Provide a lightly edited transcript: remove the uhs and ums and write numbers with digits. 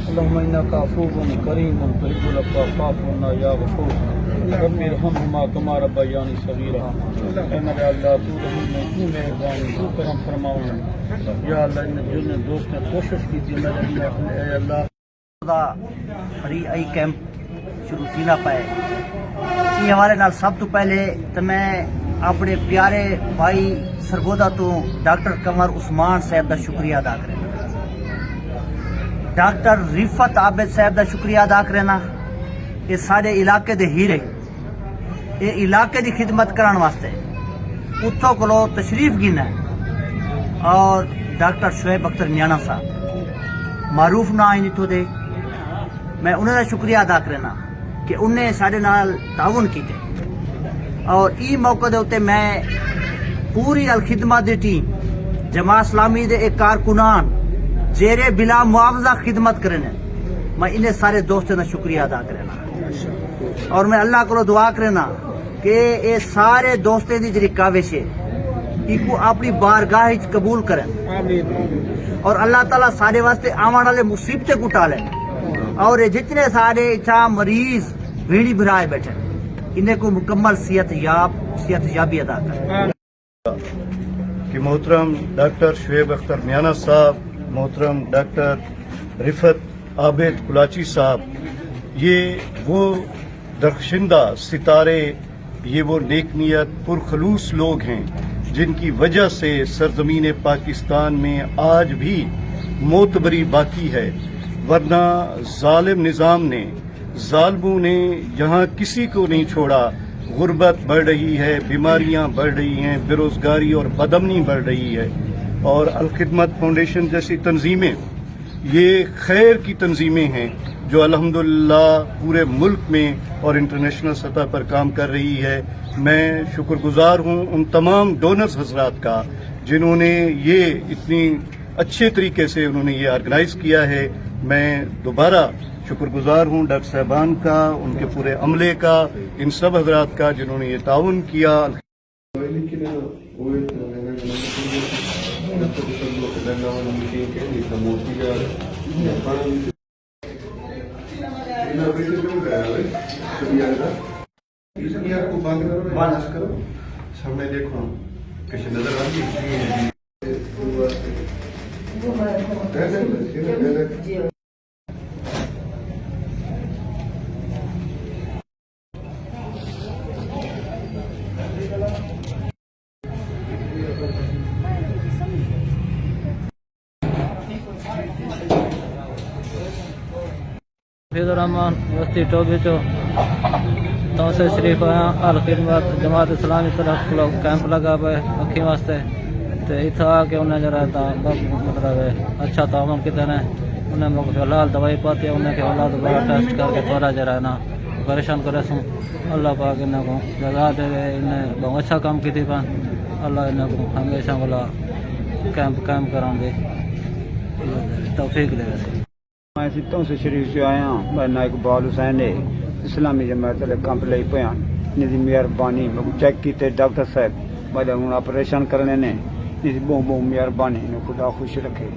اللهم انك عفو كريم تحب العفو فاعف عنا يا غفور رب ارحمهما كما ربياني صغيرا اے میرے اللہ تو رحیم ہے تو مہربان تو کرم فرماؤں یا اللہ ان جن دوست نے کوشش کی تھی میرے اے اللہ دا فری آئی کیمپ شروع تھی نہ پائے یہ ہمارے نال سب تو پہلے تو میں اپنے پیارے بھائی سرگودا تو ڈاکٹر قمر عثمان صاحب دا شکریہ ادا کرنا، ڈاکٹر رفت عابد صاحب دا شکریہ ادا کرنا، یہ سارے علاقے دے ہیرے یہ علاقے دی خدمت کرن واسطے اتھوں کولو تشریف گنا اور ڈاکٹر شعیب اختر نیانا صاحب معروف نہ آئیں اتھوں دے، میں انہوں کا شکریہ ادا کرنا کہ انہیں سارے نال تعاون کیتے اور ای موقع دے ہوتے میں پوری الخدمت دی ٹیم جماعت اسلامی دے ایک کارکنان جیرے بلا معاوضہ خدمت کرنے میں انہیں سارے دوستوں کا شکریہ ادا کرنا اور میں اللہ کو دعا کرنا کہ یہ سارے دوستوں کی جی کاوش ہے کو اپنی بارگاہ قبول کریں اور اللہ تعالیٰ سارے واسطے آنے والے مصیبتیں کو ٹالیں اور جتنے سارے اتنا مریض بھیڑی بھرائے بیٹھے انہیں کو مکمل صحت یابی ادا کریں کہ محترم ڈاکٹر شعیب اختر میانہ صاحب، محترم ڈاکٹر رفت عابد کلاچی صاحب، یہ وہ درخشندہ ستارے، یہ وہ نیک نیت پرخلوص لوگ ہیں جن کی وجہ سے سرزمین پاکستان میں آج بھی معتبری باقی ہے، ورنہ ظالم نظام نے، ظالموں نے یہاں کسی کو نہیں چھوڑا۔ غربت بڑھ رہی ہے، بیماریاں بڑھ رہی ہیں، بے روزگاری اور بدامنی بڑھ رہی ہے، اور الخدمت فاؤنڈیشن جیسی تنظیمیں یہ خیر کی تنظیمیں ہیں جو الحمدللہ پورے ملک میں اور انٹرنیشنل سطح پر کام کر رہی ہے۔ میں شکر گزار ہوں ان تمام ڈونرز حضرات کا جنہوں نے یہ اتنی اچھے طریقے سے انہوں نے یہ آرگنائز کیا ہے۔ میں دوبارہ شکر گزار ہوں ڈاکٹر صاحبان کا، ان کے پورے عملے کا، ان سب حضرات کا جنہوں نے یہ تعاون کیا۔ سامنے دیکھو کسی نظر آتی حفیظ الرحمان وسطی ٹوبی چو توسع شریف آیا الخدمت جماعت اسلامی طرف کو کیمپ لگا پہ اکھی واسطے تو اتنا آ کے انہیں جرا مطلب اچھا تعاون کیتے ہیں، انہیں موقع فی الحال دوائی پاتی ہے، انہیں کہ اللہ دوبارہ ٹیسٹ کر کے تھوڑا جرا ہے نا پریشان کرے سوں اللہ پاک انہیں کو جزا دے، انہیں بہت اچھا کام کی تھی پہ اللہ انہیں کو ہمیشہ والا کیمپ کران دے توفیق دے۔ میں سیتوں سے شریف سے آیا ہوں، میں نائک اقبال حسین ہے اسلامی جماعت والے کیمپ لے پیا ان کی مہربانی چیک کیتے ڈاکٹر صاحب میں ہوں آپریشن کرنے نے بہت بہت مہربانی، خدا خوش رکھے۔